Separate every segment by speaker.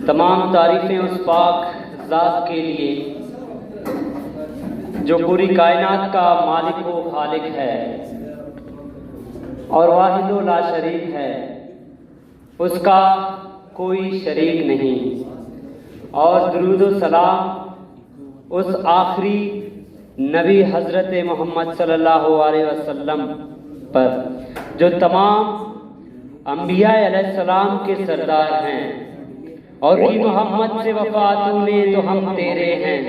Speaker 1: तमाम तारीफ़ें उस पाक ज़ात के लिए जो पूरी कायनात का मालिक व खालिक है और वाहिद ला शरीक है, उसका कोई शरीक नहीं। और दुरूद व सलाम उस आखिरी नबी हज़रत मोहम्मद सल्लल्लाहु अलैहि वसल्लम पर जो तमाम अंबिया अलैहिस्सलाम के सरदार हैं और कि मोहम्मद से वफ़ा तूने तो हम तेरे हैं,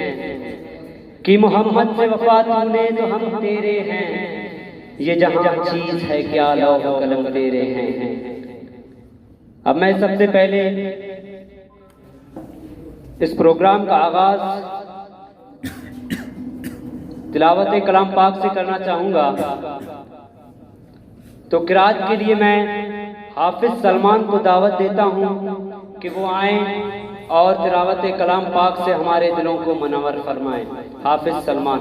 Speaker 1: कि मोहम्मद से वफ़ा तूने तो हम तेरे हैं, ये जहाँ चीज़ है क्या लौह कलम तेरे हैं। अब मैं सबसे पहले इस प्रोग्राम का आगाज़ तिलावत कलाम पाक से करना चाहूँगा। तो किरात के लिए मैं हाफिज़ सलमान को दावत देता हूँ कि वो आएँ और तिलावत कलाम पाक से हमारे दिलों को मुनव्वर फरमाएं। हाफिज़ सलमान।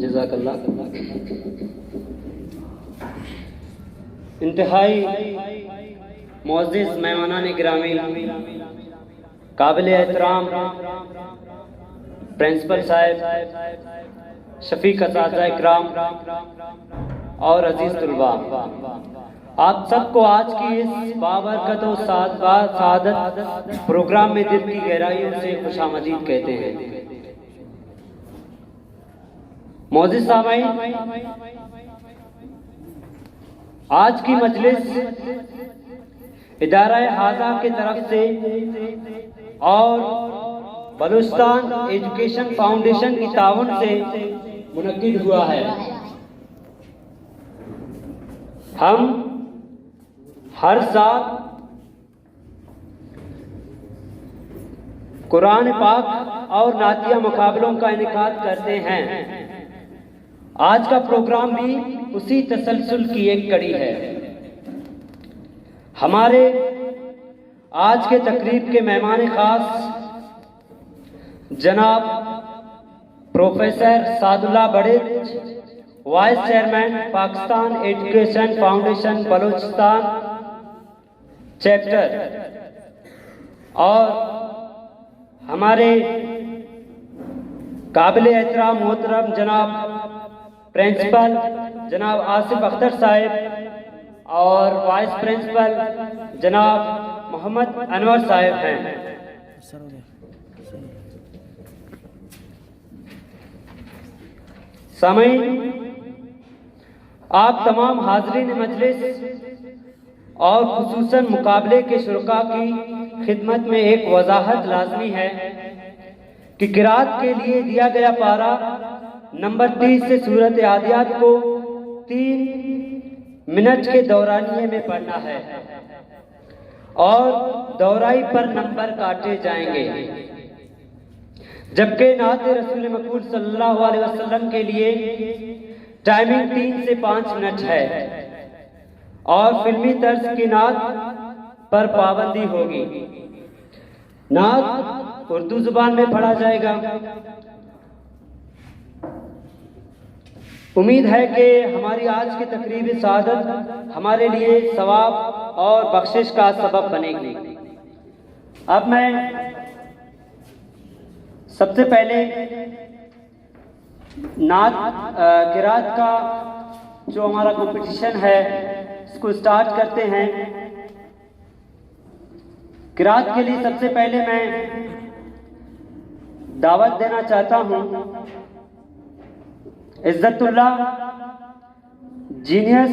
Speaker 1: जज़ाकल्लाह। इंतहाई मुअज़्ज़िज़ मेहमानान गिरामी, काबिल एहतराम प्रिंसिपल साहब, शफीक असातिज़ा इकराम और अजीज़ तुलबा, आप सबको आज की इस बाबरकत और सादत प्रोग्राम में दिल की गहराइयों से खुशामदीद कहते हैं। मौजूद सामाईन, आज की मजलिस इदारा हाजा की तरफ से और बलूचिस्तान एजुकेशन फाउंडेशन की ताउन से मुनक्किद हुआ है। हम हर साल कुरान पाक और नातिया मुकाबलों का इनेकाद करते हैं। आज का प्रोग्राम भी उसी तसलसल की एक कड़ी है। हमारे आज के तकरीब के मेहमान खास जनाब professor Sadullah Badich, vice chairman Pakistan education foundation Balochistan chapter, और हमारे काबिल एहतराम मोहतरम जनाब प्रिंसिपल जनाब आसिफ अख्तर साहब और वाइस प्रिंसिपल जनाब मोहम्मद अनवर साहब हैं। सामईन, आप तमाम हाज़रीन मजलिस और खुसूसन मुकाबले के शुरका की खिदमत में एक वजाहत लाजमी है कि किरात के लिए दिया गया पारा नंबर 30 से सूरत आदियात को 3 मिनट के दौरानिये में पढ़ना है और दौराई पर नंबर काटे जाएंगे, जबकि नात रसूल मकबूल सल्लल्लाहु अलैहि वसल्लम के लिए टाइमिंग 3 से 5 मिनट है और फिल्मी तर्ज की नात पर पाबंदी होगी। नात उर्दू जुबान में पढ़ा जाएगा। उम्मीद है कि हमारी आज की तकरीब सादत हमारे लिए सवाब और बख्शिश का सबब बनेगी। अब मैं सबसे पहले नात किरात का जो हमारा कंपटीशन है इसको स्टार्ट करते हैं। किरात के लिए सबसे पहले मैं दावत देना चाहता हूं Izzatullah genius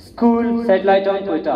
Speaker 1: school satellite on Quetta.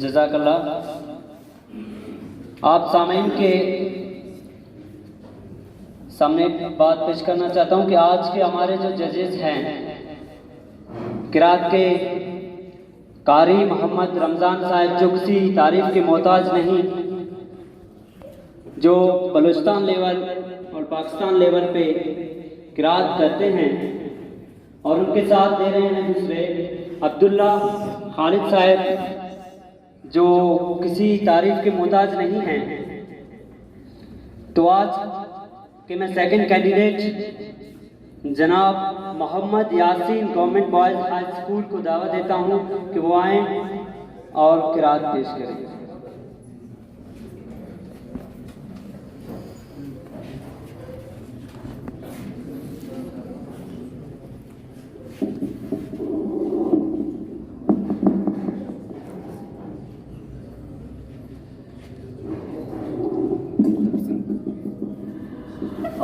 Speaker 1: जज़ाकल्लाह। आप सामीन के सामने बात पेश करना चाहता हूं कि आज के हमारे जो जजेस हैं किरात के कारी मोहम्मद रमज़ान साहब जो किसी तारीफ के मोहताज नहीं, जो बलूचिस्तान लेवल और पाकिस्तान लेवल पे किरात करते हैं और उनके साथ दे रहे हैं दूसरे अब्दुल्ला खालिद साहब जो किसी तारीफ के मोहताज नहीं हैं। तो आज के मैं सेकंड कैंडिडेट जनाब Mohammad Yasin government boys high school को दावत देता हूं कि वो आएँ और किरात पेश करें।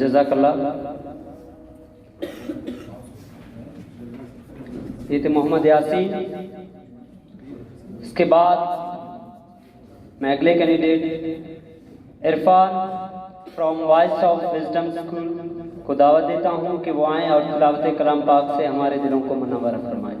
Speaker 1: जज़ाकल्लाह। ये थे मोहम्मद यासीन। इसके बाद मैं अगले candidate Irfan from Voice of Wisdom school को दावत देता हूँ कि वो आएँ और तिलावत कलाम पाक से हमारे दिलों को मुनव्वर फरमाएं।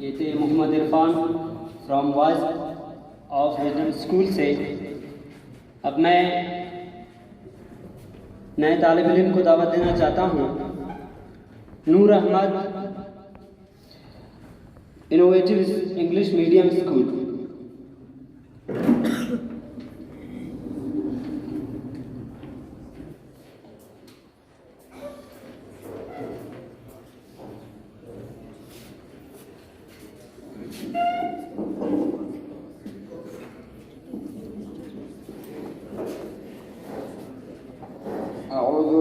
Speaker 1: ये थे Mohammad Irfan from Voice of Wisdom school से। अब मैं नए तालिब इल्म को दावत देना चाहता हूँ। Noor Ahmed innovative English medium school.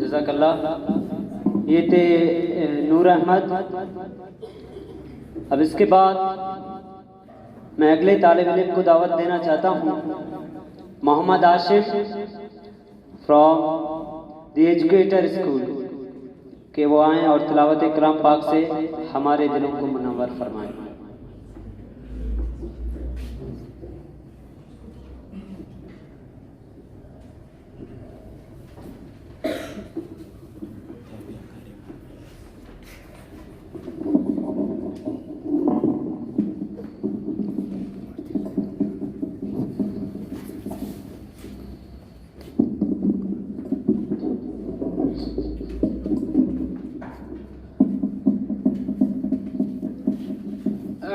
Speaker 1: जज़ाकल्लाह। ये थे नूर अहमद। अब इसके बाद मैं अगले तालिब इल्म को दावत देना चाहता हूँ, Mohammad Asif from the educator school, कि वो आएँ और तिलावत कलाम पाक से हमारे दिलों को मुनव्वर फरमाएं।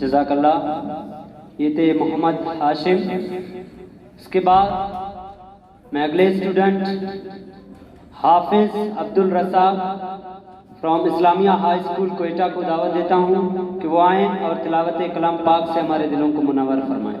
Speaker 1: जज़ाकल्लाह। ये थे मोहम्मद हाशिम। इसके बाद मैं अगले student Hafiz Abdul Razaq from Islamia high school Quetta को दावत देता हूँ कि वो आएँ और तिलावत कलाम पाक से हमारे दिलों को मुनव्वर फरमाएं।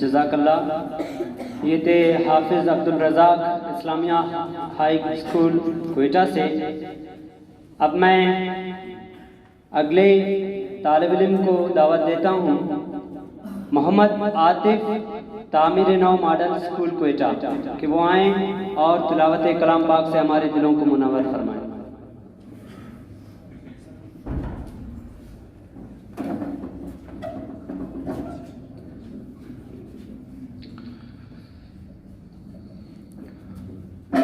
Speaker 1: जज़ाकल्लाह। ये थे हाफिज़ अब्दुल रज़ाक इस्लामिया हाई स्कूल क्वेटा से। अब मैं अगले तालिब इल्म को दावत देता हूँ, मोहम्मद आतिफ तामीर नौ मॉडल स्कूल क्वेटा, कि वो आएँ और तिलावत कलाम पाक से हमारे दिलों को मुनव्वर फरमाएं।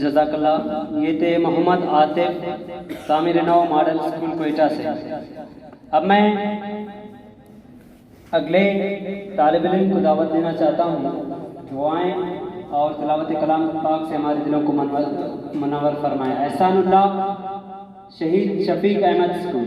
Speaker 1: जज़ाकल्लाह। ये थे मोहम्मद आतिफ सामिर नौ मॉडल स्कूल कोयटा से। अब मैं अगले तालिब इल्म को दावत देना चाहता हूँ, वो आएँ और तिलावत कलाम पाक से हमारे दिलों को मनवर फरमाएं। एहसानुल्लाह शहीद शफीक अहमद स्कूल।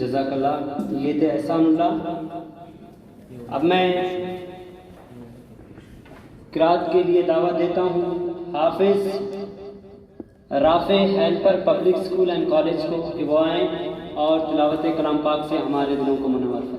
Speaker 1: जज़ाकल्लाह। ये थे एहसानुल्लाह। अब मैं किरात के लिए दावा देता हूँ Hafiz Rafe helper public school and college को कि वो आएँ और तिलावत कलाम पाक से हमारे दिलों को मुनव्वर फरमाएं।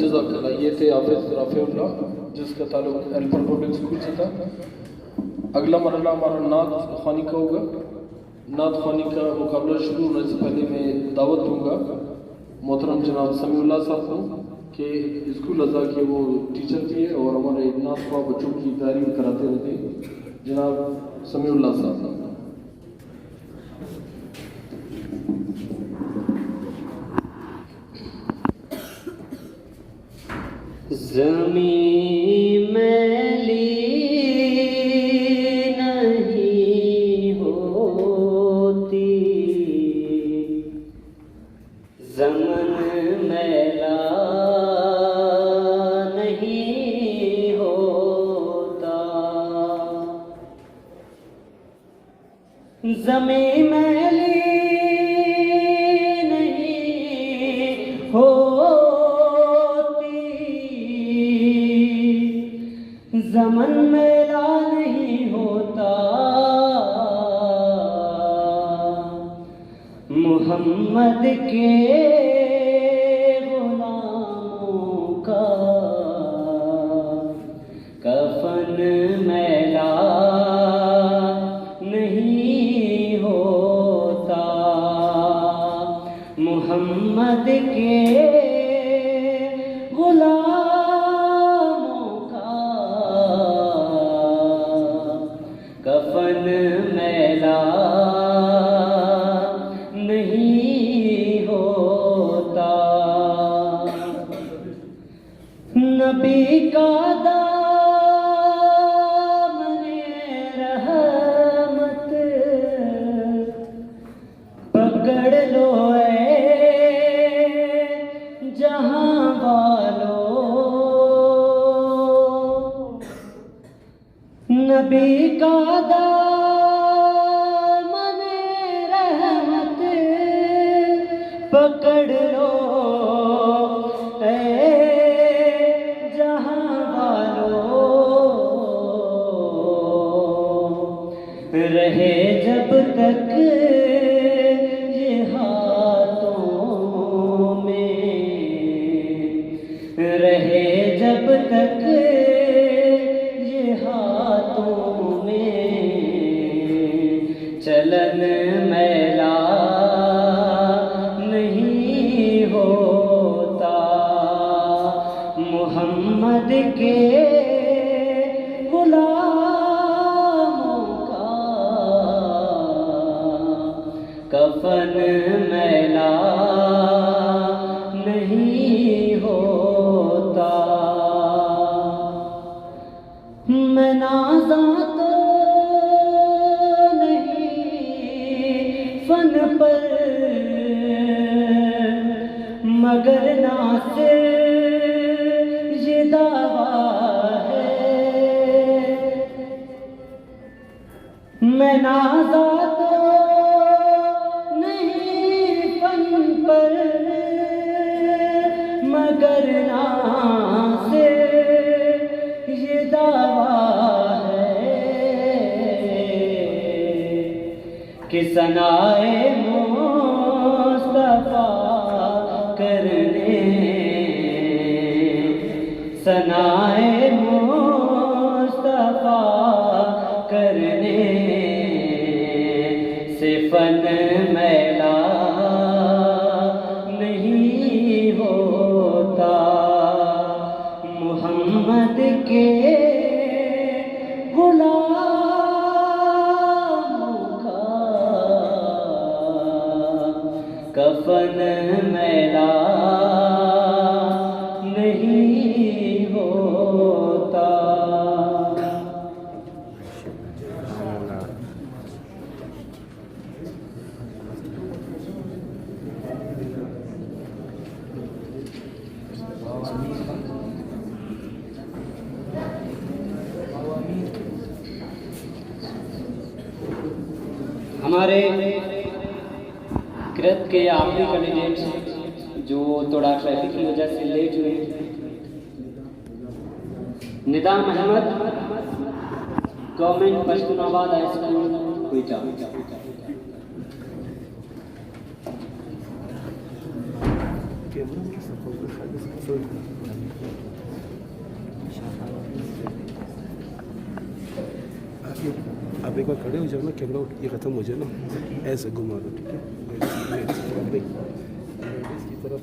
Speaker 2: जज़ाकल्लाह। ये थे हाफिज़ रफ़ीउल्लाह जिसका ताल्लुक एल्पर पब्लिक स्कूल से था। अगला मरहला हमारा नात ख़वानी का होगा। नात ख़वानी का मुकाबला शुरू होने से पहले मैं दावत दूँगा मोहतरम जनाब समीउल्लाह साहब को कि स्कूल अज़ा के वो टीचर थे और हमारे नात ख़्वाह बच्चों की तैयारी कराते रहते जनाब समीउल्लाह साहब।
Speaker 1: ज़मीं मैली नहीं होती, ज़मन मैला नहीं होता। ज़मीं मैली नहीं होती, ज़मन मेला नहीं होता। मोहम्मद के गुलामों का कफन मैला नहीं होता। नबी का दामने रहमत पकड़ लो जहां वालों, नबी का दामने रहमत पकड़ लो जहां वालों, रहे जब तक ये हाथों में, रहे जब तक ये हाथों में, चलन मैला नहीं होता मोहम्मद के गुलामों का, कफन मैला नहीं होता। मैं नाज़ा तो नहीं फन पर, मगर नासिर ये दावा है, मैं नाज़ा तो नहीं फन पर, मगर नासिर ये दावा है कि सनाए मुस्तफा करने, सनाए मुस्तफा करने से फन मैला नहीं होता मोहम्मद के गुलामों का, कफन मैला नहीं होता। हमारे कृत के आखिरी कैंडिडेट जो थोड़ा ट्रैफिक की वजह से लेट हुए, Nidam Ahmed, government Pashtunabad high school Quetta.
Speaker 3: आप एक बार खड़े हो जाओ ना, कैमरा ये ख़त्म हो जाए ना, ऐसे घुमा दो, ठीक है? की तरफ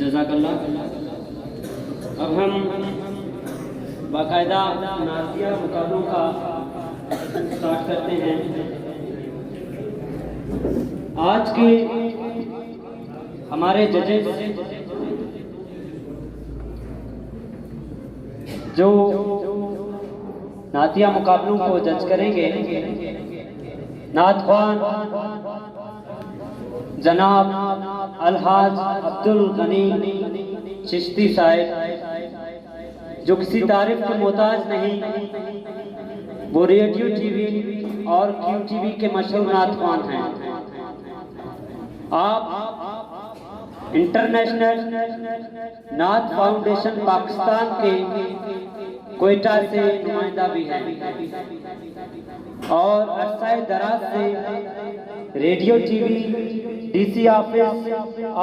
Speaker 1: जज़ाकल्लाह। अब हम बाकायदा नाज़िया मुकाबलों का स्टार्ट करते हैं। आज के हमारे जजेस जो नातिया मुकाबलों को जज करेंगे, नात ख्वान जनाब अलहाज अब्दुल गनी चिश्ती साहिब, जो किसी तारीफ के मोहताज नहीं, वो रेडियो टीवी और क्यू टीवी के मशहूर नात ख्वान हैं। आप इंटरनेशनल नात फाउंडेशन पाकिस्तान के कोयटा से नुमाइंदा भी हैं और अरसाए दराज से रेडियो टीवी, डीसी ऑफिस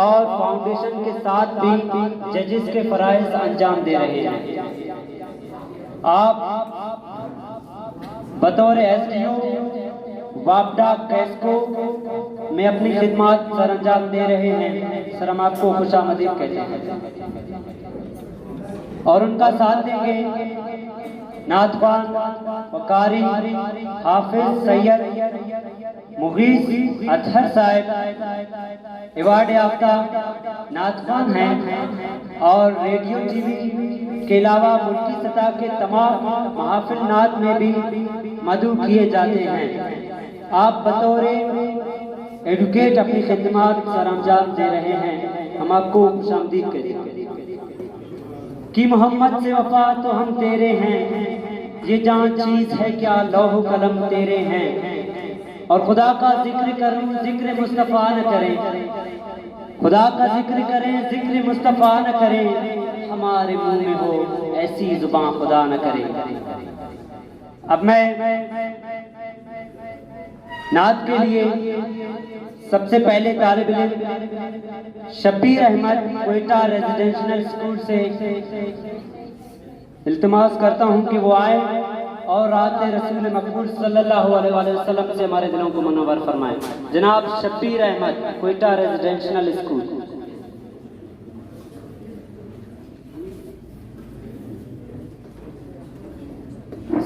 Speaker 1: और फाउंडेशन के साथ भी जजेस के फराइज अंजाम दे रहे हैं। आप बतौर एसडीओ वापडा कैस्को में अपनी खिदमत सर अंजाम दे रहे हैं। सर, हम आपको खुशामदीद कहते हैं और उनका साथ देंगे नात ख्वान वकारी हाफिज सैयद मुगीस अतहर साहिब, अवार्ड याफ्ता नात ख्वान हैं और रेडियो टीवी के अलावा मुल्की सतह के तमाम महफिल नात में भी मदऊ किए जाते हैं। आप बतौर एडवोकेट अपनी खिदमत सर अंजाम दे रहे हैं। हम आपको खुशामदीद कहते हैं कि मोहम्मद से वफा तो हम तेरे हैं, ये जान चीज है क्या लौह कलम तेरे हैं, और खुदा का जिक्र करूं जिक्र मुस्तफा न करें, खुदा का जिक्र करें जिक्र मुस्तफा न करें, हमारे मुंह में हो ऐसी जुबान खुदा न करे। अब मैं नात के लिए सबसे पहले तालिब इल्म शब्बीर अहमद कोयटा रेजिडेंशियल स्कूल से इल्तिमास करता हूं कि वो आए और रात रसूल मकबूल सल्लल्लाहु अलैहि वसल्लम से हमारे दिलों को मुनव्वर फरमाए। जनाब Shabbir Ahmed Quetta residential school.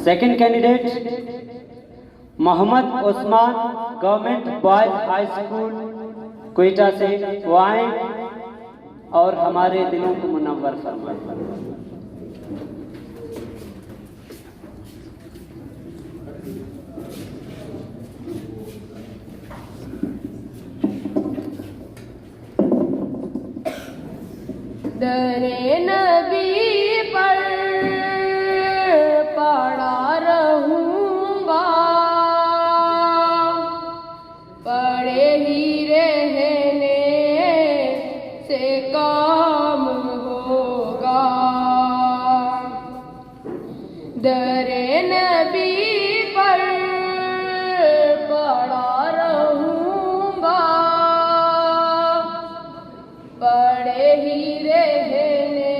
Speaker 1: Second candidate Mohammad Usman government boys high school Quetta से, वो आए और हमारे दिलों को मुनव्वर फरमाए।
Speaker 4: दरे नबी पर पड़ा रहूंगा, पड़े ही रहने से काम होगा। दरे नबी पर पड़ा रहूंगा, पड़े ही रहने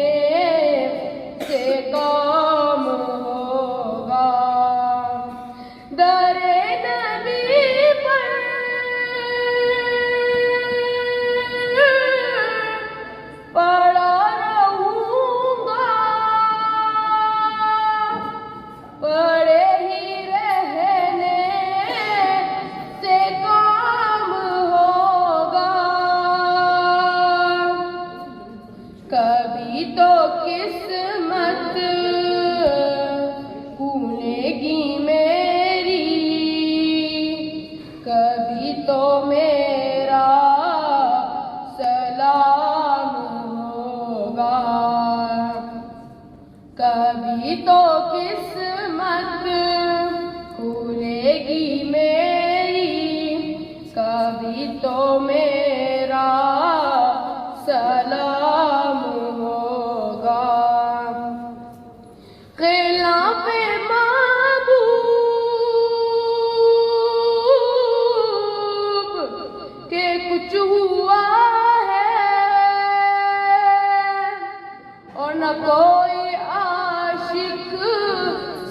Speaker 4: कोई आशिक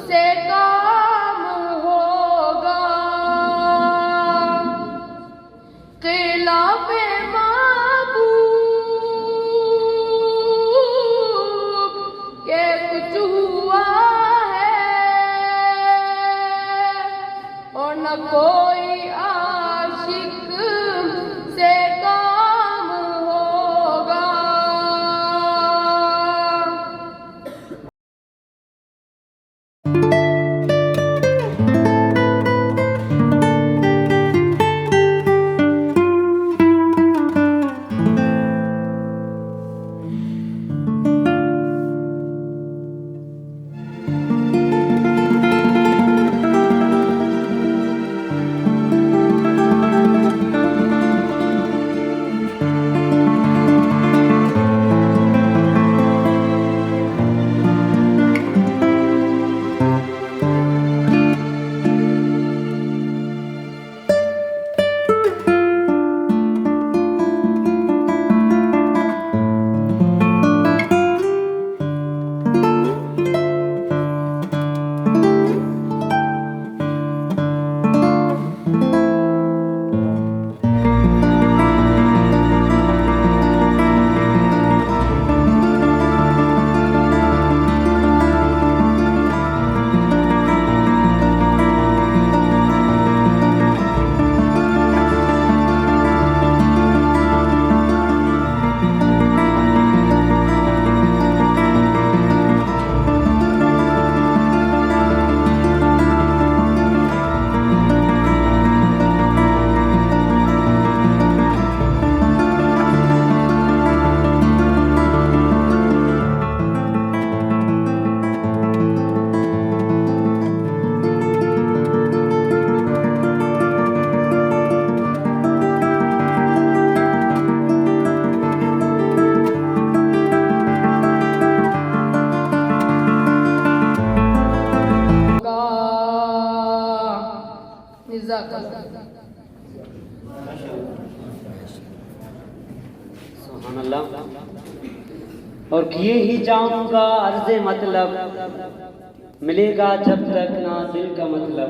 Speaker 4: से काम होगा। खिलाफे महबूब के कुछ हुआ है और न कोई आशिक से काम होगा।
Speaker 1: सुभान अल्लाह। और किए ही जाऊंगा अर्ज़े मतलब, मिलेगा जब तक ना दिल का मतलब।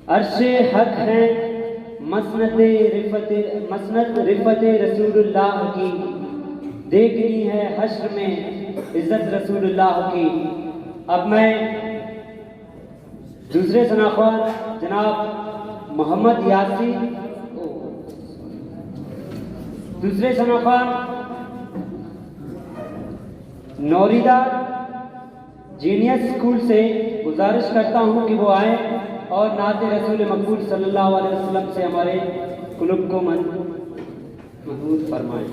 Speaker 1: अर्शे हक है मसनद रिफत रसूलुल्लाह की, देखनी है हश्र में इज्जत रसूलुल्लाह की। अब मैं दूसरे शनाख्वार जनाब मोहम्मद यासीन, दूसरे शनाख्वार नौरीदा जीनियस स्कूल से गुजारिश करता हूँ कि वो आए और नाते रसूल मकबूल सल्लल्लाहु अलैहि वसल्लम से हमारे कुलुब को महमूद फरमाएं।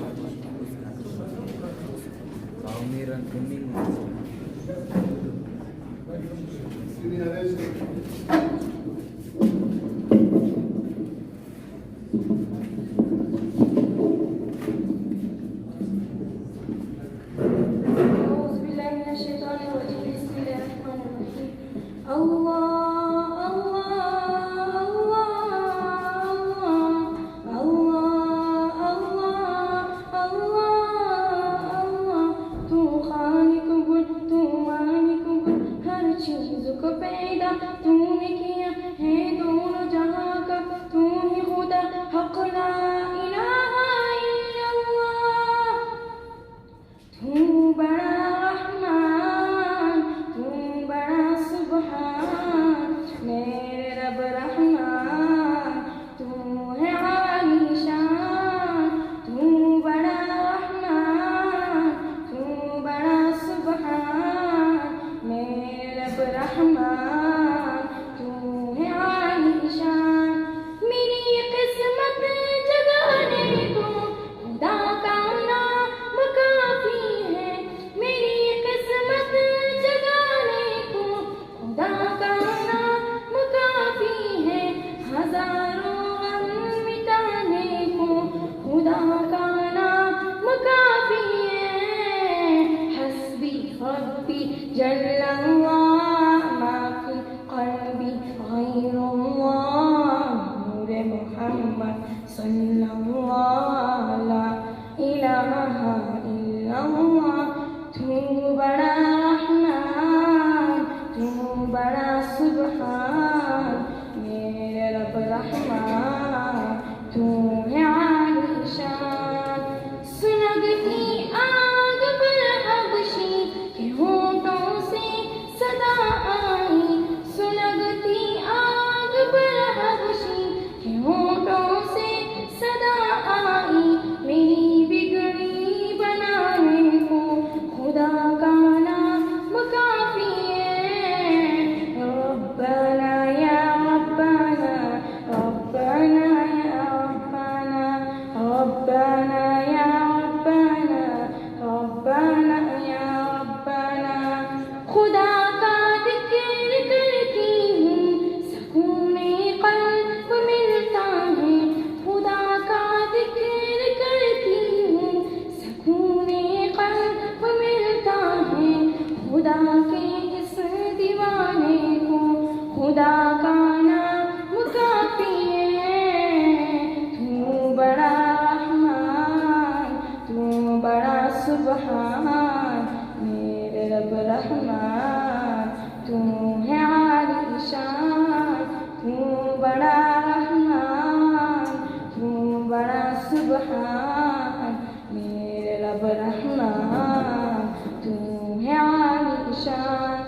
Speaker 4: बड़ा सुबहान मेरे रब रहमान तू है आलीशान।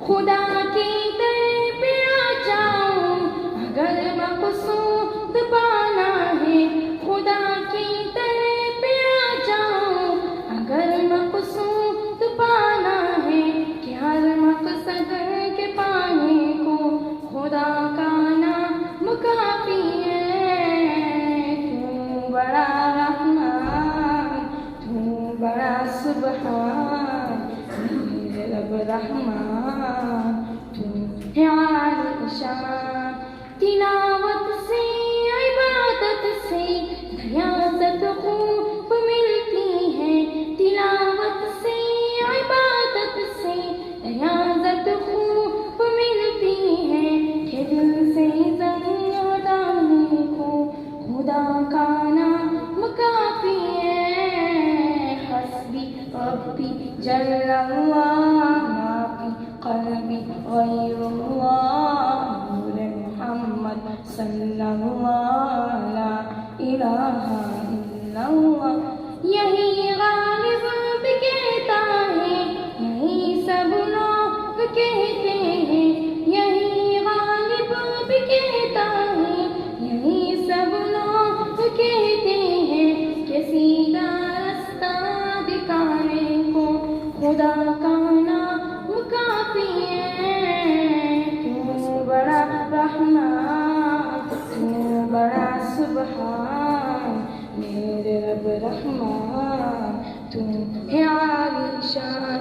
Speaker 4: खुदा की दर पे आ जाऊं अगर मकसूद पाना है, खुदा की दर पे आ जाऊं अगर मकसूद पाना है, कि हर मकसद के पाने को खुदा का नाम काफी है। तू बड़ा रहमान तू बड़ा सुबहान मेरे रब रहमान तू है आलीशान। तिलावत से इबादत से रियाज़त खूब मिलती है, तिलावत से इबादत से रियाज़त खूब मिलती है, कि दिल से ज़ंग हटाने को खुदा का नाम काफी है। हस्बी रब्बी जल्लल्लाह माफी क़ल्बी ग़ैरुल्लाह नूर मुहम्मद सल्लल्लाहु ला इलाहा इल्लल्लाह। यही गालिब भी कहता है, यही सब लोग कहते हैं, यही गालिब भी कहता है, यही सब लोग कहते हैं, कि सीधा रास्ता दिखाने को खुदा का नाम काफी है। तू बड़ा रहमान तू बड़ा सुबहान मेरे रब रहमान तू है आलीशान।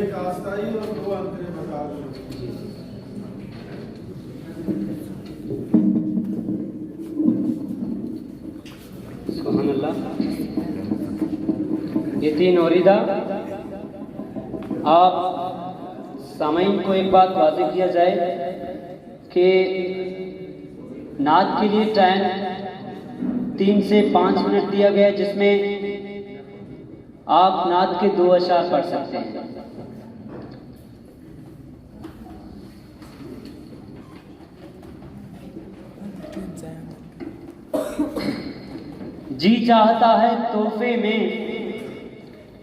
Speaker 5: एक आस्थाई और दो अंतरे बता दो।
Speaker 1: सुभान अल्लाह। ये तीन औरीदा आप सामाइन को एक बात वाज़ेह किया जाए कि नात के लिए टाइम 3 से 5 मिनट दिया गया है, जिसमें आप नात के 2 अशार पढ़ सकते हैं। जी चाहता है तोहफे में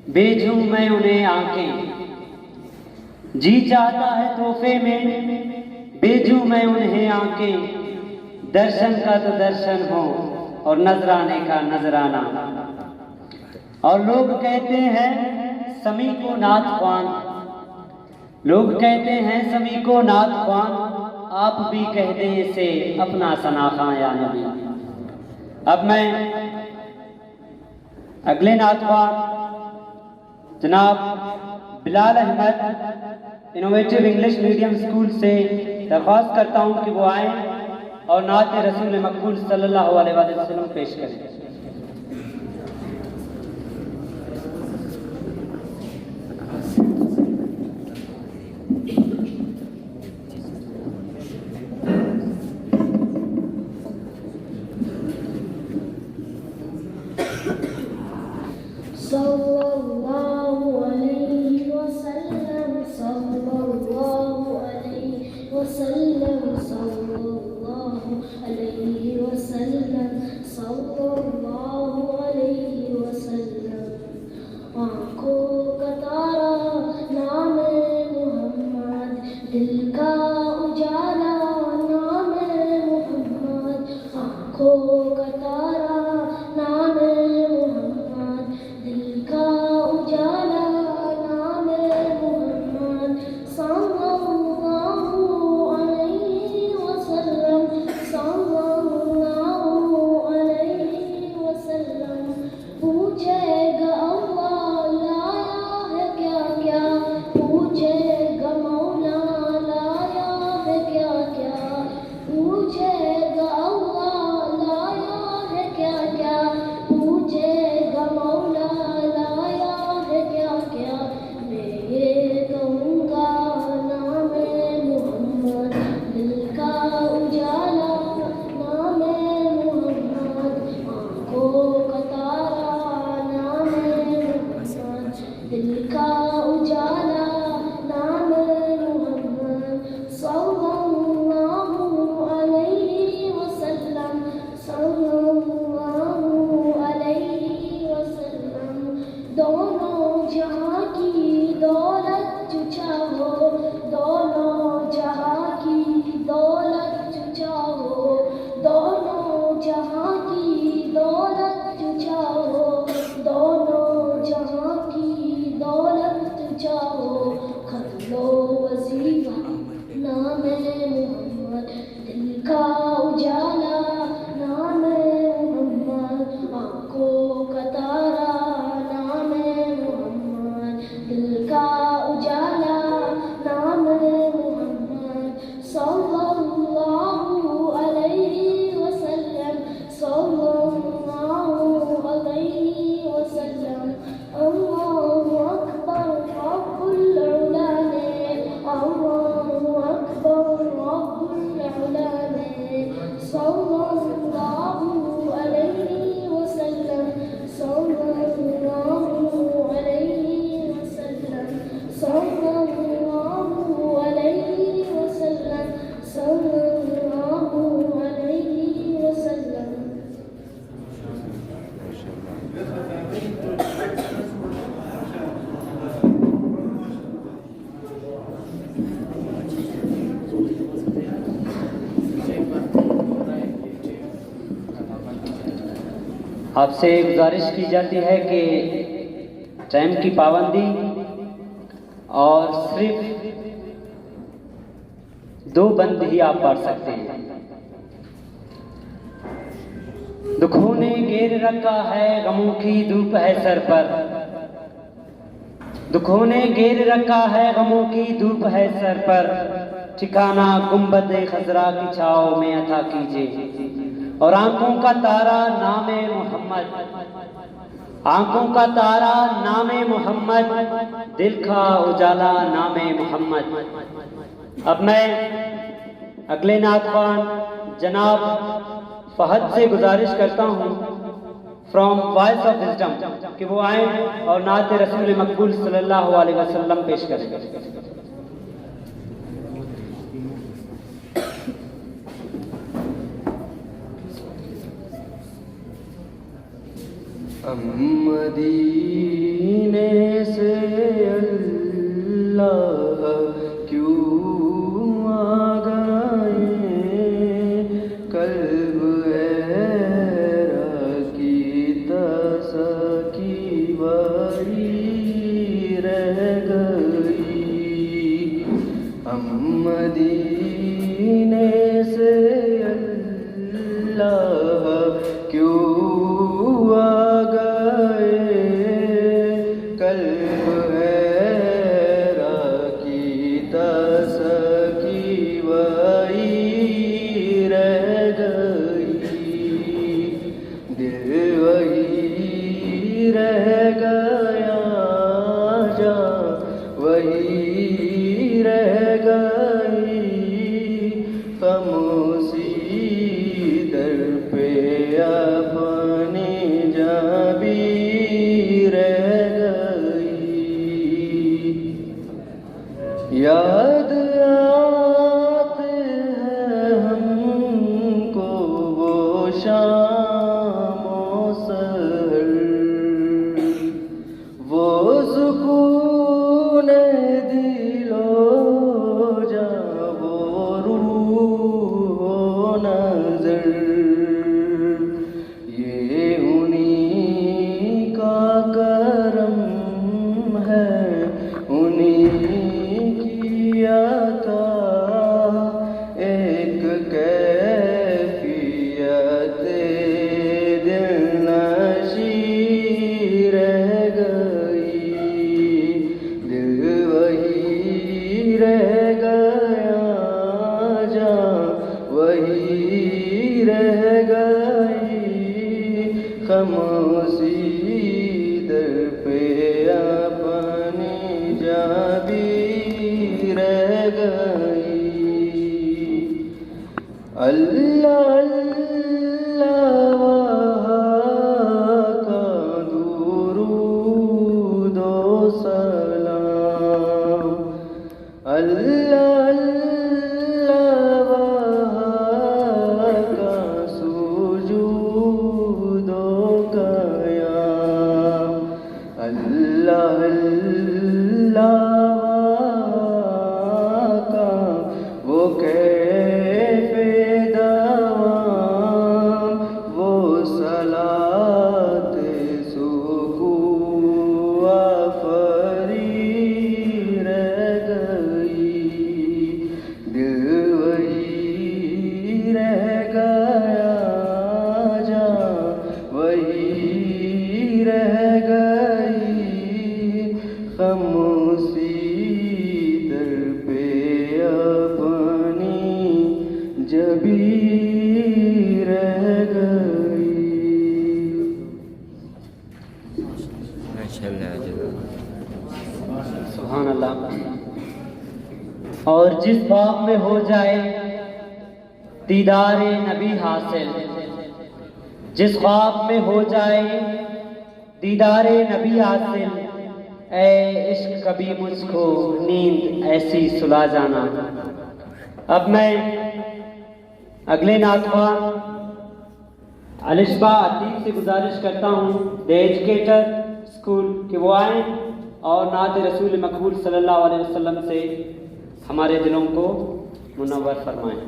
Speaker 1: भेजूं मैं उन्हें आंखें, जी चाहता है तोहफे में भेजूं मैं उन्हें आंखें, दर्शन का तो दर्शन हो और नजराने का नजराना। और लोग कहते हैं समी को नात ख्वान, लोग कहते हैं समी को नात ख्वान, आप भी कह दें इसे अपना सना खां या नबी। अब मैं अगले नात ख्वान जनाब Bilal Ahmed innovative English medium school से दरख्वास्त करता हूँ कि वो आए और नात रसूल मकबूल सल्लल्लाहु अलैहि वसल्लम पेश करें।
Speaker 6: सल्लल्लाहु अलैहि वसल्लम सल्लल्लाहु अलैहि वसल्लम सल्लल्लाहु अलैहि वसल्लम सल्लल्लाहु अलैहि वसल्लम। आँखों का तारा नाम मोहम्मद, दिल का उजाला नाम मोहम्मद। आँखों का तारा नाम मोहम्मद, दिल का उजाला नाम मोहम्मद। सल्लल्लाहु अलैहि वसल्लम सल्लल्लाहु अलैहि वसल्लम। पूछेगा अल्लाह लाया है क्या क्या, पूछेगा मौला लाया है क्या क्या, पूछेगा अल्लाह लाया नाम मोहम्मद दिल का उजाला, नाम मोहम्मद आँखों का तारा, नाम मोहम्मद दिल का उजाला, नाम मोहम्मद सल्लल्लाहु अलैहि वसल्लम, सल्लल्लाहु अलैहि वसल्लम। अल्लाहु अकबर रब्बुल उलाने, अल्लाहु अकबर रब्बुल उलाने, सल्लल्लाहु अलैहि वसल्लम, सल्लल्लाहु अलैहि वसल्लम, सल्लल्लाहु अलैहि वसल्लम, सल्लल्लाहु अलैहि वसल्लम।
Speaker 1: आपसे गुजारिश की जाती है कि टाइम की पाबंदी और सिर्फ 2 बंद ही आप पढ़ सकते हैं। दुखों ने घेर रखा है, गमों की धूप है सर पर, दुखों ने घेर रखा है, गमों की धूप है सर पर, ठिकाना गुंबद खजरा की छाओ में अता कीजिए। और आंखों का तारा नाम मोहम्मद, आंखों का तारा नाम मोहम्मद, दिल का उजाला नाम मोहम्मद। अब मैं अगले नातवान जनाब फहद से गुजारिश करता हूँ फ्रॉम वॉइस ऑफ विजडम कि वो आए और नात रसूल मकबूल सल्लल्लाहु अलैहि वसल्लम पेश करें।
Speaker 7: मदीने से अल्लाह क्यों आ गए, कल्ब ऐरा की तसकी वही रह गई। हम मदीने से अल्लाह क्यों आ याद आते हैं हमको वो शाम सहर, वो सुकून दिलो जा, वो रूह नजर, ये उन्हीं का करम है, उन्हीं एक कैफियत दिलनशी रह गई, दिल वही रह गया, जा वही रह गई, खामोशी दर पे अपनी जा भी रह गई। अल्लाह अल्लाह का दुरूद ओ सलाम, अल्लाह अल्लाह का सुजूद ओ क़याम, अल्लाह अल्लाह वो कैफ़े दवाम, वो सलाते सुकूआ फरी रह गई,
Speaker 1: और जिस ख्वाब में हो जाए दीदार नबी हासिल, जिस ख्वाब में हो जाए दीदार नबी हासिल, ऐ इश्क कभी मुझको नींद ऐसी सुला जाना। अब मैं अगले नातवान अलिशबा अतीक से गुजारिश करता हूँ द एजुकेटर स्कूल कि वो आएँ और नात रसूल मकबूल सल्लल्लाहु अलैहि वसल्लम से हमारे दिलों को मुनव्वर फरमाएं।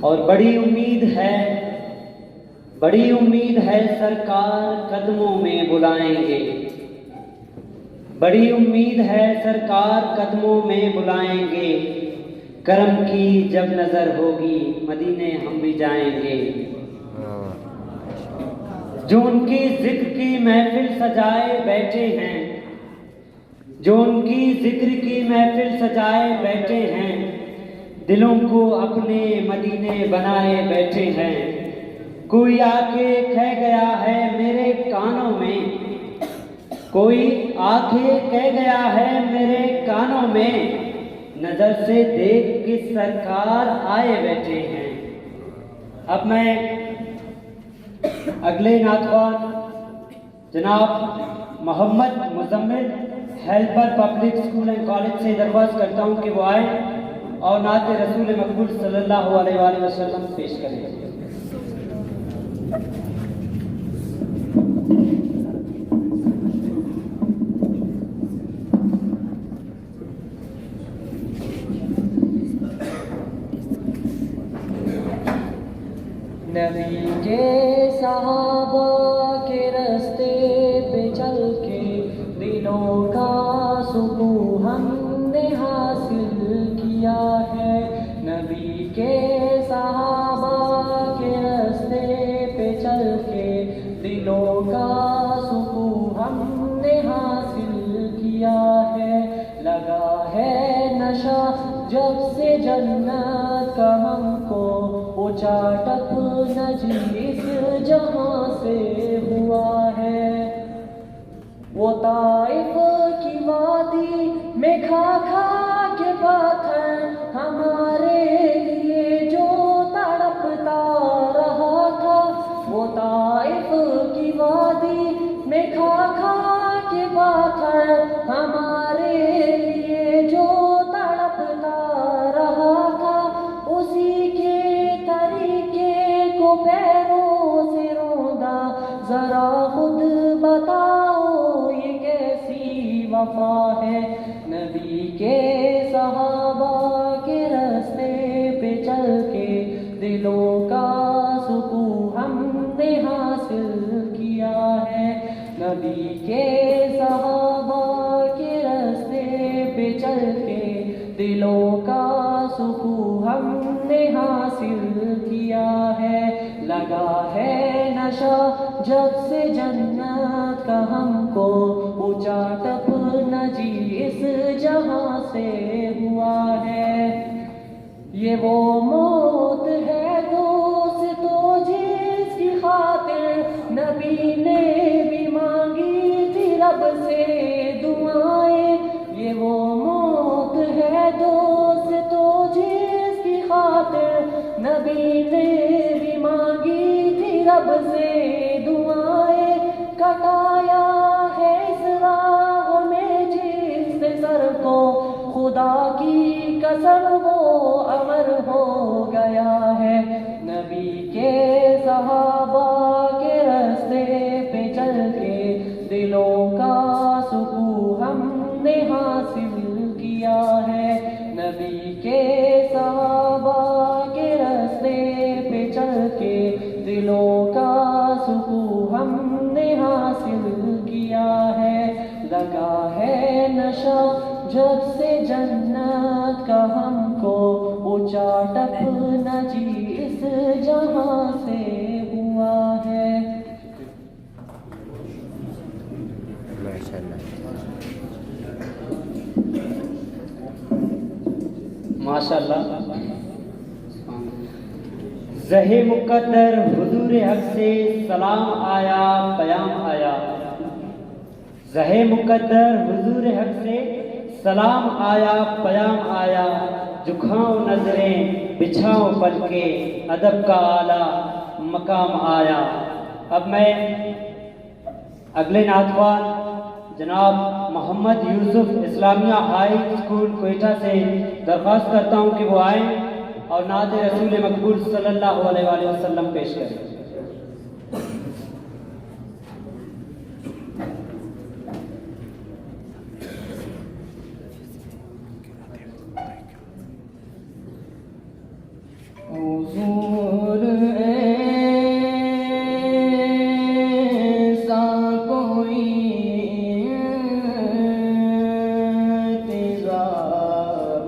Speaker 1: और बड़ी उम्मीद है सरकार कदमों में बुलाएंगे, बड़ी उम्मीद है सरकार कदमों में बुलाएंगे, करम की जब नजर होगी मदीने हम भी जाएंगे। जो उनकी जिक्र की महफिल सजाए बैठे हैं, जो उनकी जिक्र की महफिल सजाए बैठे हैं, दिलों को अपने मदीने बनाए बैठे हैं। कोई आके कह गया है मेरे कानों में, कोई आके कह गया है मेरे कानों में, नजर से देख के सरकार आए बैठे हैं। अब मैं अगले नातवान जनाब Mohammad Muzammil helper public school and college से दरख्वास्त करता हूं कि वो आए और नात रसूल मकबूल सल्लल्लाहु अलैहि वसल्लम पेश करें।
Speaker 8: नबी के सहाबा के रास्ते पे चल के दिलों का सुकून हमने हासिल किया है। नबी के सहाबा के रास्ते पे चल के दिलों का सुकून हमने हासिल किया है। लगा है नशा जब से जन्नत का हमको, ऊंचा टप नजीस जहां से हुआ है। वो ताइफ की वादी में खा खा के पत्थर हमारे लिए जो तड़पता रहा था। वो ताइफ की वादी में खा खा के पत्थर हमारे लिए जो तड़पता रहा था, उसी के तरीके को पैरों से रोंदा। जरा खुद बताओ ये कैसी वफा है। नबी के सहाबा के रास्ते पे चल के दिलों का सुकून हमने हासिल किया है। नबी के सहाबा के रास्ते पे चल के दिलों का सुकून हमने हासिल किया है। लगा है नशा जब से जन्नत का हमको, ऊंचा टप नजीस जहां से हुआ है। ये वो मौत है दोस्तों जिसकी खातिर नबी ने भी मांगी थी रब से दुआएं। ये वो मौत है दोस्तों जिसकी खातिर नबी ने भी मांगी थी रब से दुआएं। कटाया है इस राह में जिसने सर को, खुदा की कसम वो अमर हो गया है। नबी के सहाबा के रास्ते पे चल के दिलों का सुकून हमने हासिल किया है। नबी के सहाबा के रास्ते पे चल के दिलों का सुकून हमने हासिल किया है। लगा है नशा जब से जन्नत का हमको, ऊंचा टप नजीस जहां से हुआ है।
Speaker 1: माशाअल्लाह। ज़हे मुक़द्दर हुजूर हक से सलाम आया पयाम आया। ज़हे मुक़द्दर हुजूर हक से सलाम आया पयाम आया। झुकाओ नजरें बिछाओ पलके, अदब का आला मकाम आया। अब मैं अगले नातवान जनाब मोहम्मद यूसुफ इस्लामिया हाई स्कूल कोयटा से दरख्वास्त करता हूँ कि वो आए और नात रसूल मकबूल सल्लल्लाहु अलैहि वसल्लम पेश करें।
Speaker 8: हुजूर ऐसा कोई इंतज़ार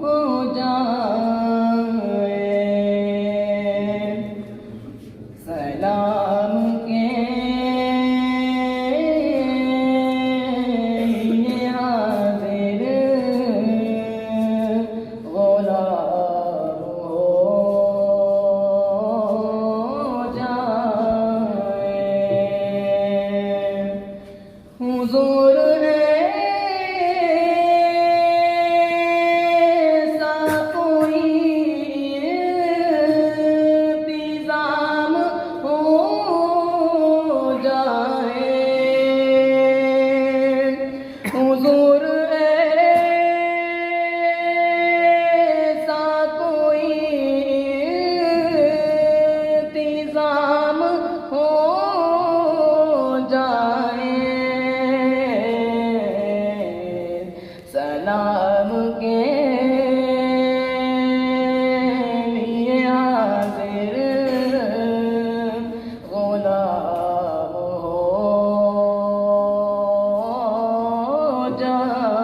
Speaker 8: हो जाए, हुजूर ऐसा कोई इंतजाम हो जाए, हुजूर ऐसा कोई इंतजाम हो जाए, सलाम के लिए हाजिर गुलाम हो जाए।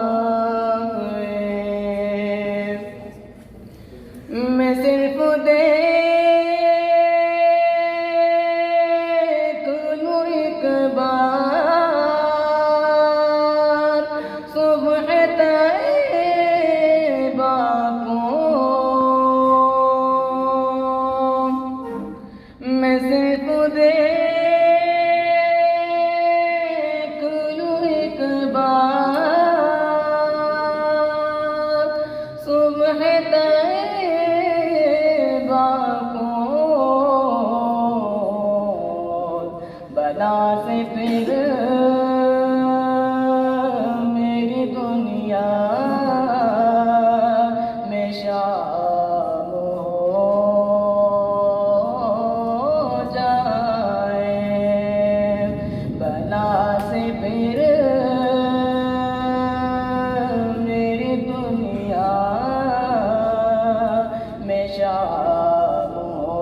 Speaker 8: मैं सिर्फ देख लूं एक बार सुबह तैबा को, मैं सिर्फ देख लूं एक बार सुबह तैबा को, बला से फिर मेरी दुनिया में शाम हो जाए, बला से फिर मेरी दुनिया में शाम हो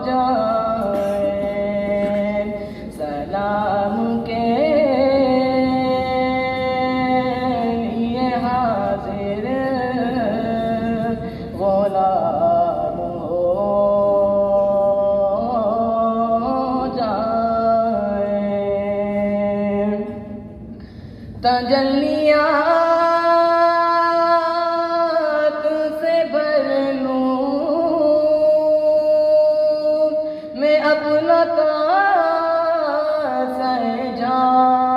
Speaker 8: जाए, सलाम के लिए हाजिर गुलाम हो जाए। तजल्लियात से भर लूं मैं अपना सहजान,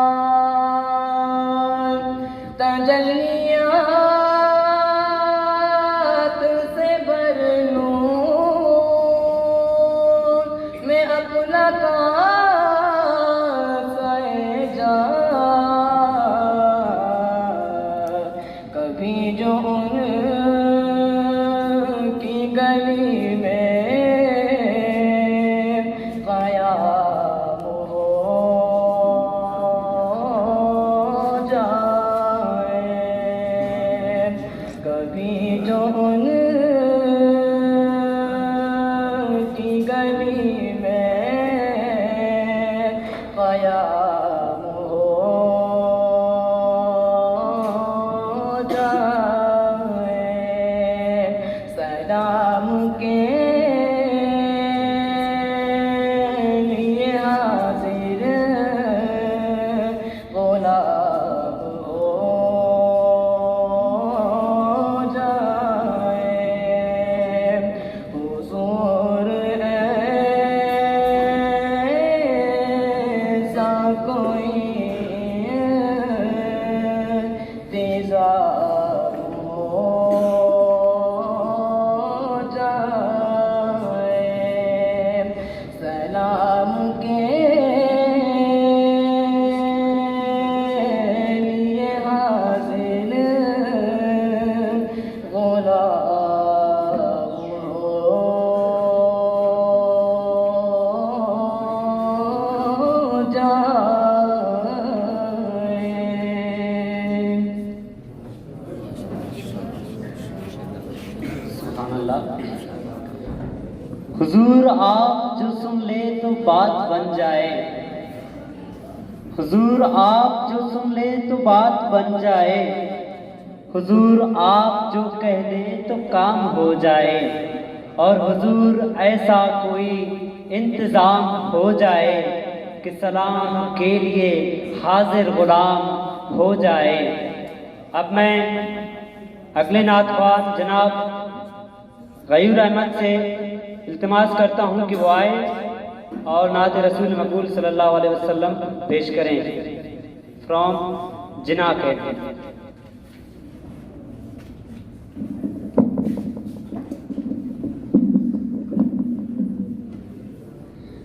Speaker 8: तजल्लियात से भर लूं मैं अपना सहजान, कभी जो उनकी गली में क़याम हो जाए, कभी जो उनकी गली में क़याम हो जाए, सलाम के लिए हाजिर गुलाम हो जाए, हुजूर ऐसा कोई इंतजाम हो जाए, सलाम के लिए हाजिर गुलाम हो जाए।
Speaker 1: सुभान अल्लाह। हुजूर आप जो सुन ले तो बात बन जाए, हुजूर आप जो सुन ले तो बात बन जाए, हुजूर आप जो कह दे तो काम हो जाए, और हुजूर ऐसा कोई इंतज़ाम हो जाए कि सलाम के लिए हाजिर गुलाम हो जाए। अब मैं अगले नातख्वान जनाब गयूर अहमद से इल्तिमास करता हूँ कि वो आए और नात रसूल मकबूल सल्लल्लाहु अलैहि वसल्लम पेश करें फ्रॉम जिना अकेडमी।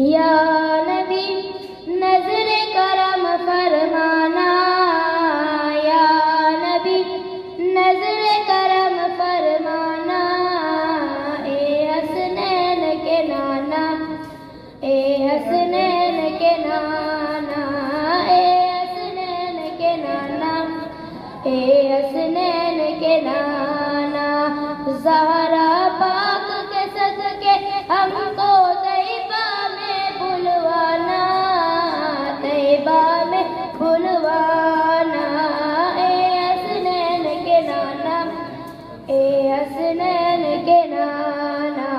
Speaker 6: या नबी नजर करम फरमाना, या नबी नजर करम फरमाना, ए हसनैन के नाना, ए हसनैन के नाना, ए हसनैन के नाना, ए हसनैन के नाना। ज़हरा पाक के सदके हमको तैबा में बुलवाना, तैबा में बुलवाना, ए हसनैन के नाना, ए हसनैन के नाना।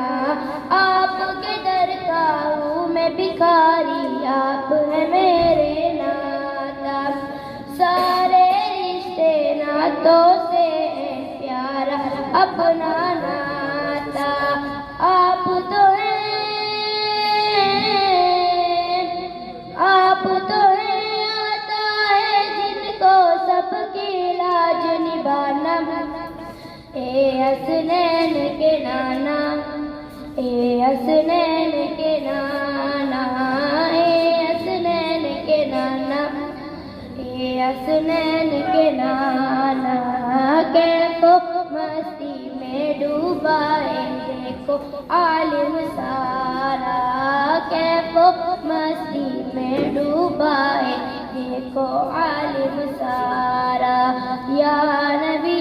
Speaker 6: आपके दर का हूँ मैं भिखारी, आप है मेरे नाता, सारे रिश्ते नातों से प्यारा अपना नाता। आप तो हैं आता है जिनको सबकी लाज निभाना, ए हसनैन के नाना, ए हसनैन के नाना, ए हसनैन के नाना, ए हसनैन के नाना। कैफो मस्ती में डूबा है देखो आलिम सारा, कैफो मस्ती में डूबा है देखो आलिम सारा। या नबी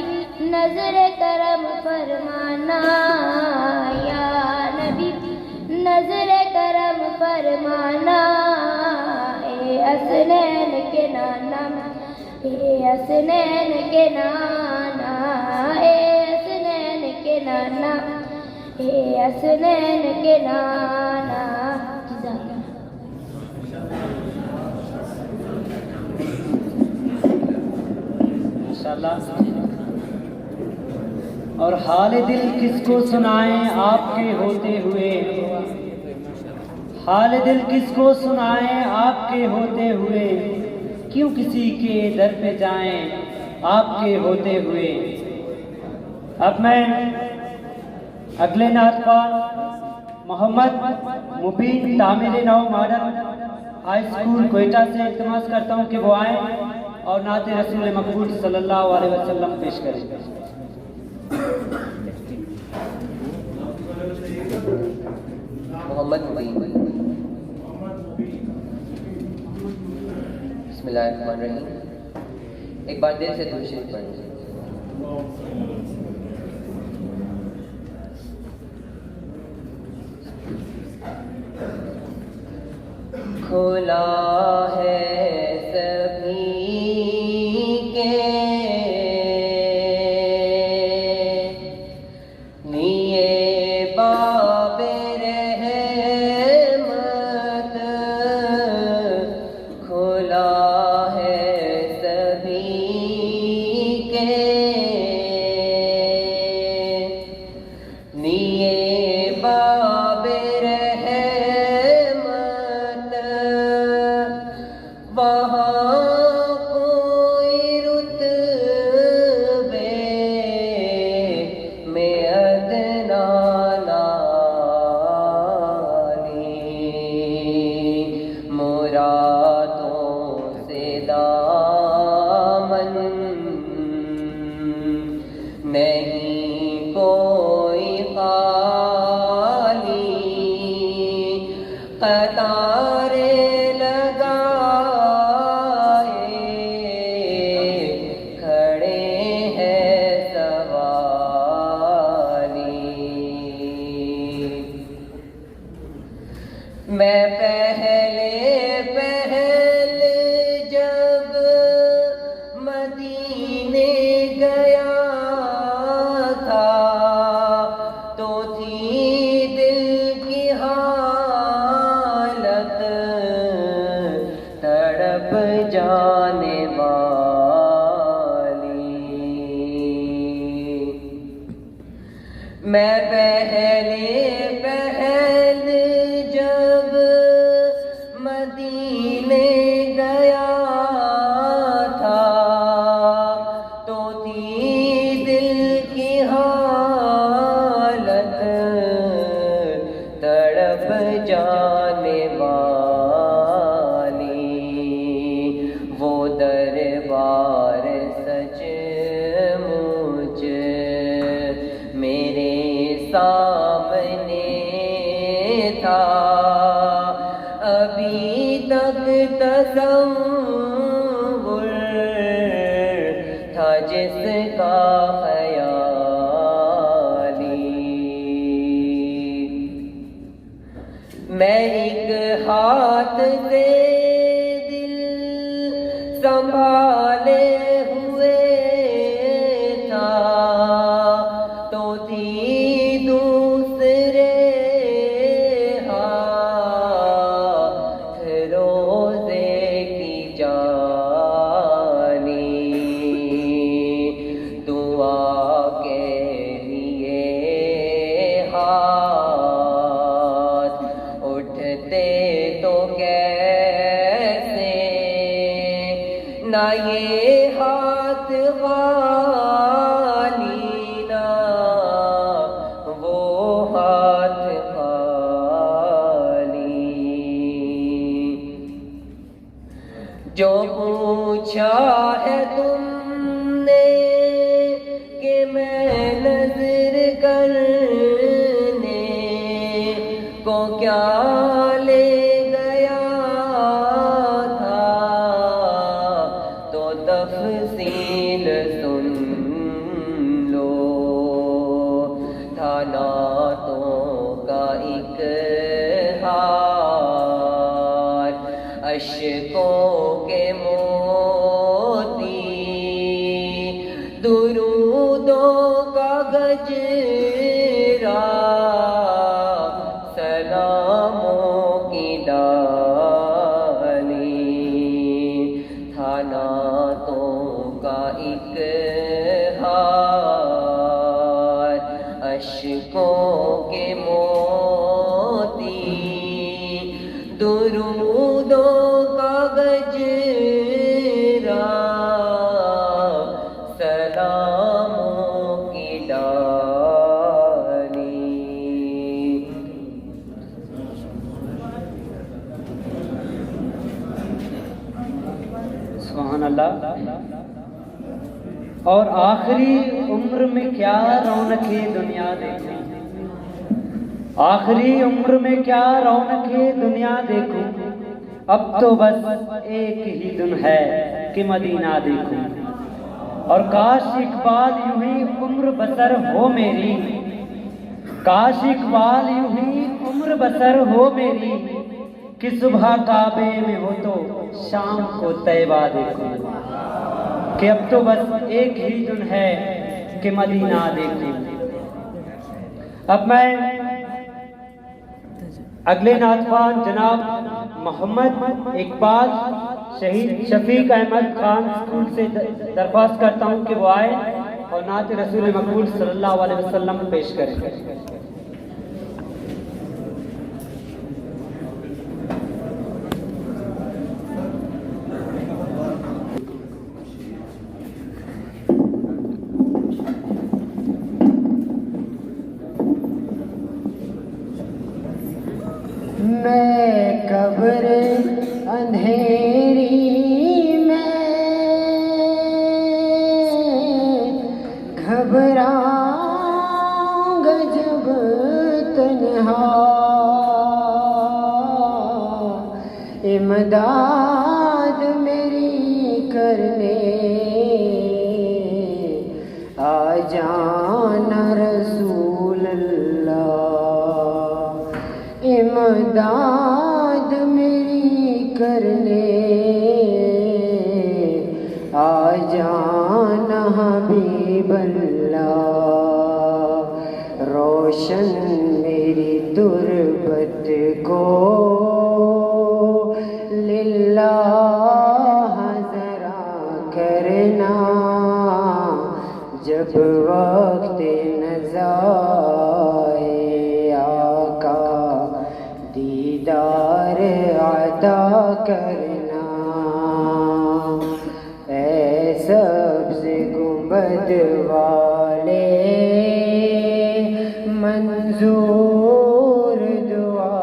Speaker 6: नजर करम फरमाना, या नबी नजर करम फरमाना, ए हसनैन के नाना, ए हसनैन के नाना, ए हसनैन के नाना, ए हसनैन के नाना।
Speaker 1: माशाल्लाह। और हाल दिल किसको सुनाएं आपके होते हुए, हाल दिल किसको सुनाएं आपके होते हुए, क्यों किसी के दर पे जाएं आपके होते हुए। अब मैं अगले नातवान मोहम्मद मुबीन तामिल नौ मॉडल हाई स्कूल कोयटा से इल्तिमास करता हूँ कि वो आए और नात रसूल मकबूल सल्लल्लाहु अलैहि वसल्लम पेश करें।
Speaker 9: मोहम्मद मुबीन। बिस्मिल्लाहिर्रहमानिर्रहीम। एक बार दिल से दुरूद शरीफ पढ़ें। खुला है सभी के लिए बाबे रहमत, खुला है सभी के लिए बाबे रहमत। वहाँ कोई रुतबे में अदना नानी, मुरादों से दामन नहीं कोई खाली। कतारे लगाए खड़े हैं सवाली। मैं पहले जब मदीने गया था तो थी दिल की हालत जाने वाली। मैं पहले जब मदीने गया था तो थी दिल की हालत तड़प जाने वाली। वो दरबार सचमुच मेरे सामने था, अभी तक तसव्वुर था जिसका ख़याली। मैं एक हाथ से दिल संभाले हुए था तो थी दूसरे हाथ रोज़े की जानी। दुआ के लिए हाथ उठते तो कैसे, ना ये हाथ खाली ना वो हाथ खाली। जो पूछा है तुमने कि मैं नज़र करने को क्या ले गया था तो तफसील सुन लो। था नातों का एक हार, अश्कों के मोती, दुरूदों का गजरा, सलामों की डाली। था नातों का एक हार, अश्कों के मोती, दुरूदों का गजरा, सलामों की डाली।
Speaker 1: सुभान अल्लाह। और आखिरी उम्र में क्या रौनकें दुनिया देखूं, आखिरी उम्र में क्या रौनकें दुनिया देखूं, अब तो बस एक ही दिन है कि मदीना देखूं। और काश इकबाल यूं ही उम्र बसर हो मेरी, काश इकबाल यूं ही उम्र बसर हो मेरी, कि सुबह काबे में हो तो शाम को तैबा देखूं। कि अब तो बस एक ही दिन है कि मदीना देखूं। अब मैं अगले नातवान जनाब मोहम्मद इकबाल शहीद शफीक अहमद खान स्कूल से दरख्वास्त करता हूं कि वो आए और नात रसूल मकबूल सल्लल्लाहु अलैहि वसल्लम पेश करें।
Speaker 7: मैं कब्र अंधेरी में घबराऊंगा जब तन्हा, इमदाद मेरी करने आ जाना रसूल अल्लाह। इमदाद मेरी करने आ जाना हबीब अल्लाह। रोशन मेरी तुरबत को लिल्लाह अता करना। ऐ सबसे गुंबद वाले मंजूर दुआ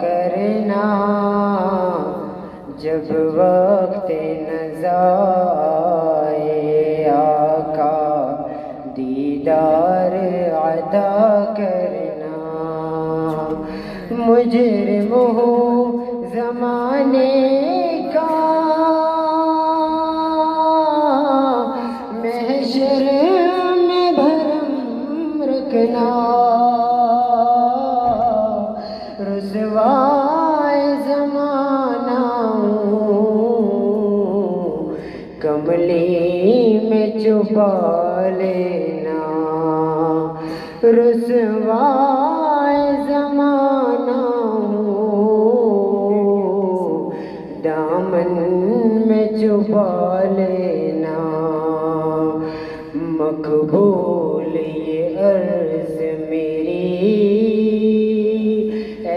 Speaker 7: करना। जब वक्त नज़ा आए आका दीदार अता करना। मुजरिम हूँ ज़माने का महशर में भरम रखना। रुसवाए ज़माना कमली में छुपा लेना। रुसवाए ज़माना दामन में छुपा लेना। मकबूल ये अर्ज़ मेरी ऐ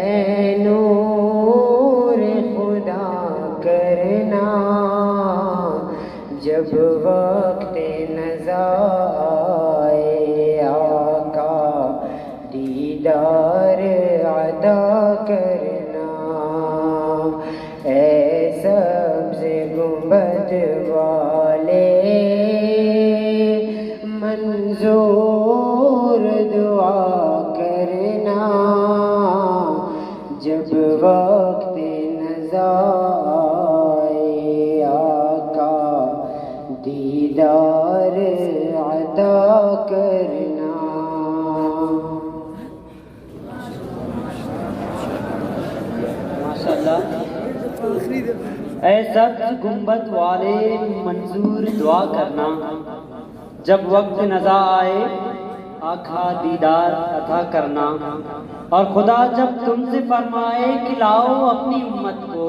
Speaker 7: नूर खुदा करना। जब वक्त नज़ा आए आका दीदार अता करना। ऐ सबसे गुंबद वाले मंजूर दुआ करना। जब वक्त नज़ा आए आका दीदार अता करना।
Speaker 1: माशाअल्लाह। ऐ सब्ज़ गुंबद वाले मंजूर दुआ करना। जब वक्त नज़ा आए आखा दीदार अता करना। और खुदा जब तुमसे फरमाए कि लाओ अपनी उम्मत को,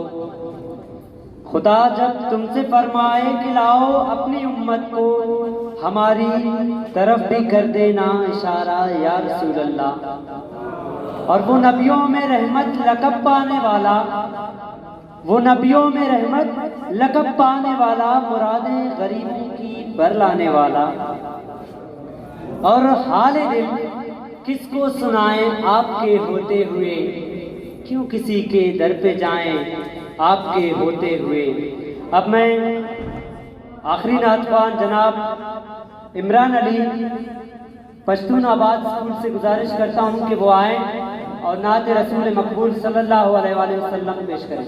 Speaker 1: खुदा जब तुमसे फरमाए कि लाओ अपनी उम्मत को, हमारी तरफ भी कर देना इशारा या रसूल अल्लाह। और वो नबियों में रहमत लक़ब पाने वाला, वो नबियों में रहमत लक़ब पाने वाला, मुरादें गरीबों की बर लाने वाला। और हाले दिल किसको सुनाएं आपके होते हुए, क्यों किसी के दर पे जाएं आपके होते हुए। अब मैं आखिरी नातवान जनाब इमरान अली पश्तूनाबाद स्कूल से गुजारिश करता हूँ कि वो आए और नात रसूल मकबूल सल्लल्लाहु अलैहि वसल्लम पेश करें।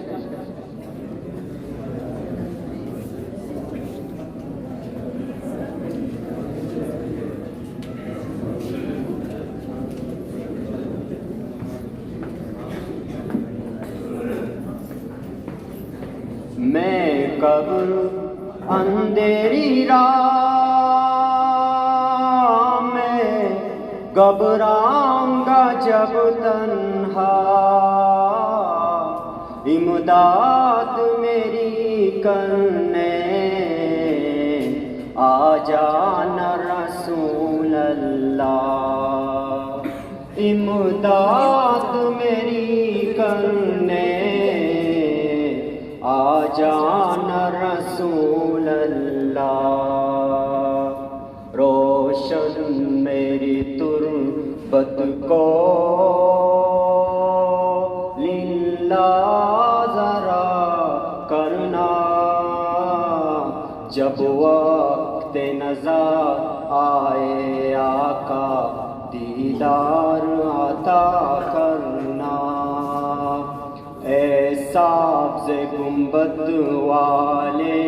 Speaker 1: मैं कब्र अंधेरी राह में घबराऊंगा जब तन्हा, इमदाद मेरी करने आ जाना रसूल अल्लाह। इमदाद मेरी करने आ जाना रसूल अल्लाह। रोशन मेरी तुरबत को लिल्ला ज़रा करना। जब वक्त नज़र आए आका दीदार अता करना। ऐसा से गुंबद वाले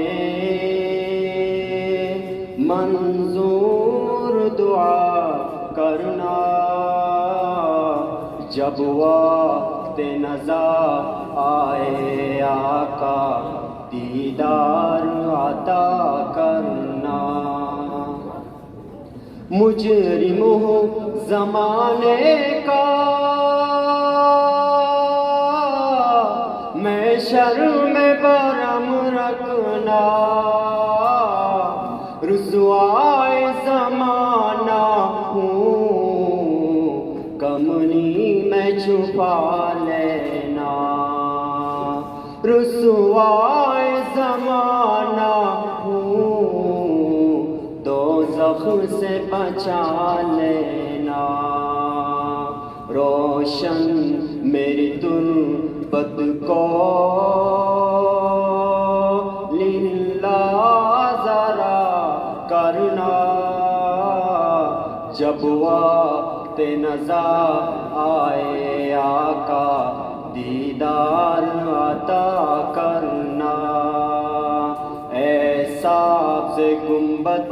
Speaker 1: मंजूर दुआ करना। जब वक्त नज़र आए आका दीदार अता करना। मुजरिम हूँ ज़माने का मैं शर्म बरम रखना। रुसवाए ज़माना हूँ कमनी में छुपा लेना।
Speaker 7: रुसवाए ज़माना हूँ, दोज़ख से बचा लेना। रोशन मेरी तुर्बत को लिल्ला ज़रा करना। जब वक्त नज़ा आए आका दीदार अता करना। ऐसा से गुंबद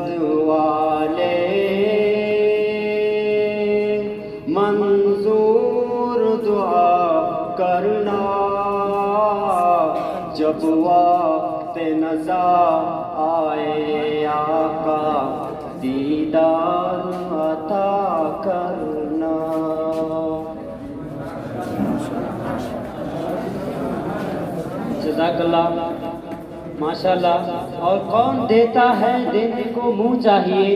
Speaker 7: वाले मंजूर दुआ करना। जब वक्त नज़ा आए आका दीदार अता करना।
Speaker 1: जज़ाकल्लाह, माशाल्लाह। और कौन देता है देने को मुँह चाहिए।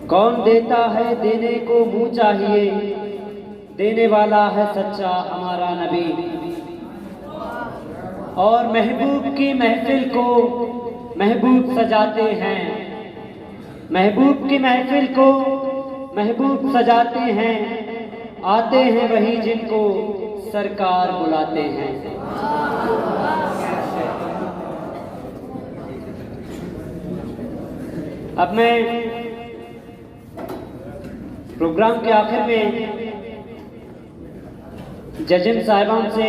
Speaker 1: कौन देता है देने को मुँह चाहिए। देने वाला है सच्चा हमारा नबी। और महबूब की महफिल को महबूब सजाते हैं। महबूब की महफिल को महबूब सजाते हैं। आते हैं वही जिनको सरकार बुलाते हैं। अब मैं प्रोग्राम के आखिर में जजिम साहिबान से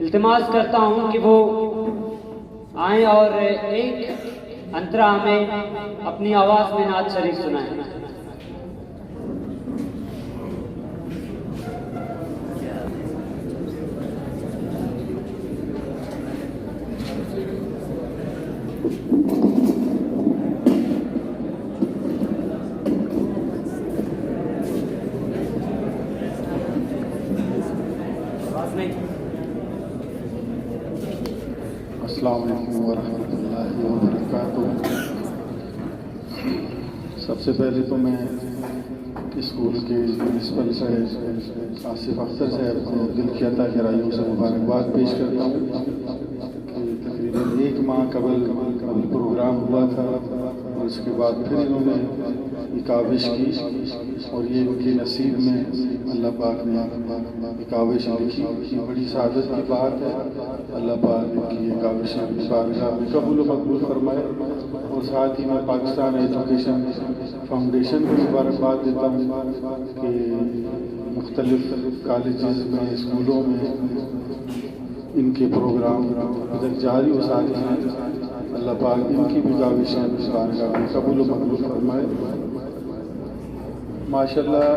Speaker 1: इल्तिमास करता हूं कि वो आएं और एक अंतरा हमें अपनी आवाज़ में नात शरीफ सुनाएं।
Speaker 10: अस्सलाम वालेकुम वरहमतुल्लाहि वबरकातुहू। सबसे पहले तो मैं स्कूल के प्रिंसिपल साहब आसिफ अख्तर साहब को दिल की अता गहराइयों से मुबारकबाद पेश करता हूँ कि तकरीबन एक माह कबल प्रोग्राम हुआ था और उसके बाद फिर इन्होंने एक काविश की और ये उनके नसीब में अल्लाह पाक ने एक काविश लिखी। ये बड़ी सादत की बात है। अल्लाह पाक की ये काविश बारगाह में कबूल व मकबूल फरमाए। और साथ ही मैं पाकिस्तान एजुकेशन फाउंडेशन को मुबारकबाद देता हूँ कि मुख्तलिफ कॉलेजेस में स्कूलों में इनके प्रोग्राम इधर जारी व साथी हैं। अल्लाह पाक इनकी भी काविश बारगाह में कबूल व मकबूल फरमाए। माशाल्लाह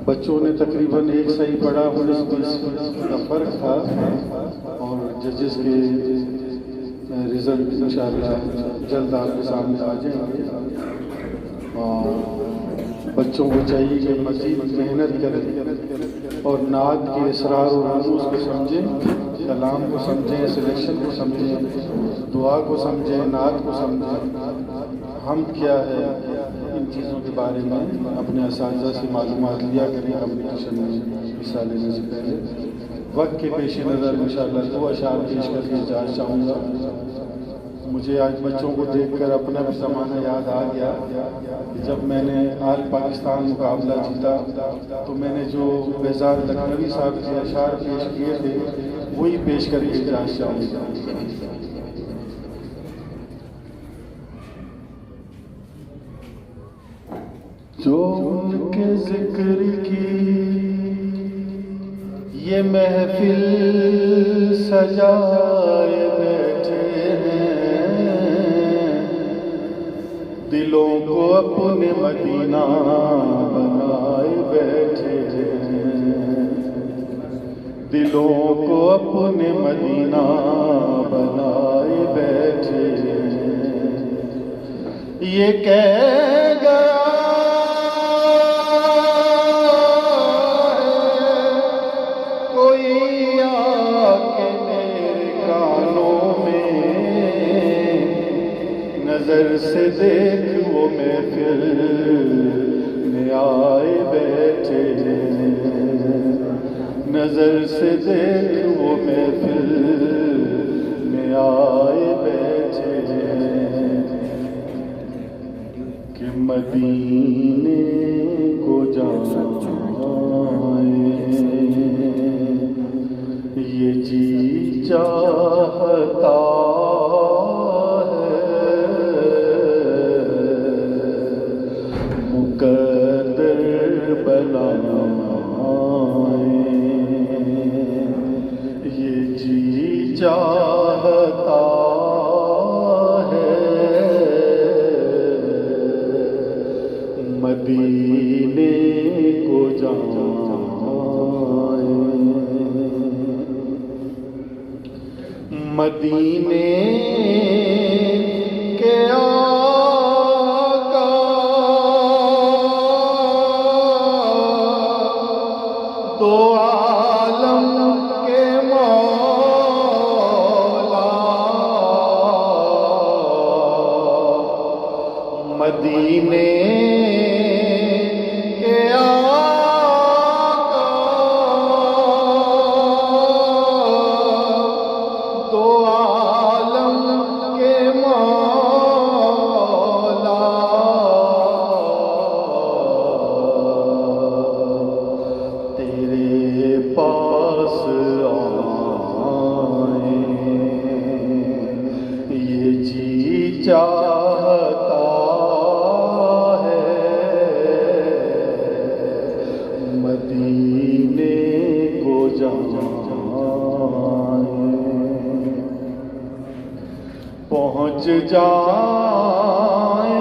Speaker 10: बच्चों ने तकरीबन एक सही पढ़ा, 19-20 का फ़र्क था और जजेस के रिज़ल्ट इंशाअल्लाह जल्द आपके सामने आ जाएंगे। और बच्चों को चाहिए कि मज़ीद मेहनत करें और नात के इसरार और रमूज़ को समझें, कलाम को समझें, सिलेक्शन को समझें, दुआ को समझें, नात को समझें। हम क्या है इन चीज़ों के बारे में अपने असातिज़ा से मालूमात लिया करें कम्पटिशन में हिस्सा लेने से पहले। वक्त के पेश नज़र इंशाअल्लाह 2 अशार पेश करके इजाज़त चाहूँगा। मुझे आज बच्चों को देखकर अपना भी ज़माना याद आ गया कि जब मैंने आल पाकिस्तान मुकाबला जीता तो मैंने जो बेजार लखनवी साहब के अशार पेश किए थे वही पेश करके इजाज़त चाहूँगा। जो उनके जिक्र की ये महफिल सजाए बैठे हैं, दिलों को अपने मदीना बनाए बैठे हैं, दिलों को अपने मदीना बनाए बैठे हैं। ये कह गया नजर से देख वो महफिल में आए बैठे, नजर से देख वो महफिल में आए बैठे, कि मदीने को जाए ये जी चाहता मुकद्दर बनाए, ये जी चाहता है मदीने को जाए। मदीने के आका दो आलम के मौला, मदीने के आका दो आलम के मौला, तेरे पास आए ये जी चाहता है मदीने को जाए। पहुँच जाए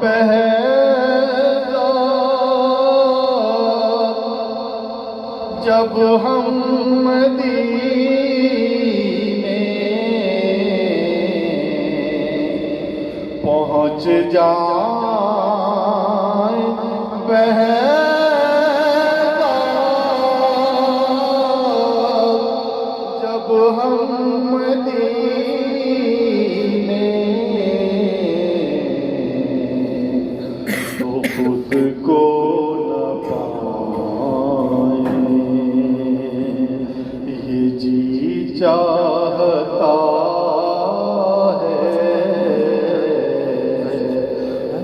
Speaker 10: पहला जब हम मदीने, पहुँच जाए पहला जब हम मदीने, तो खुद को न पाए ये जी चाहता है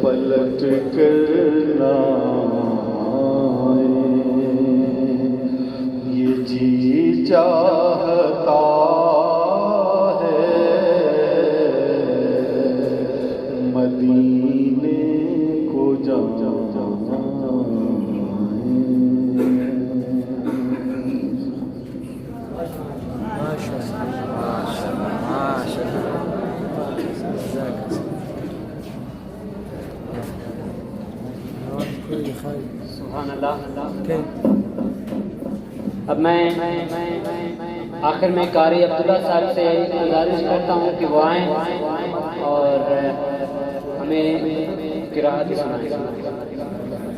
Speaker 10: पलट कर ना आए, ये जी चाहता है मदीने को जाए।
Speaker 1: सुभान अल्लाह। अब मैं आखिर में कारी अब्दुल्ला साहब से गुजारिश करता हूँ कि वो आएँ और हमें किराअत सुनाएं।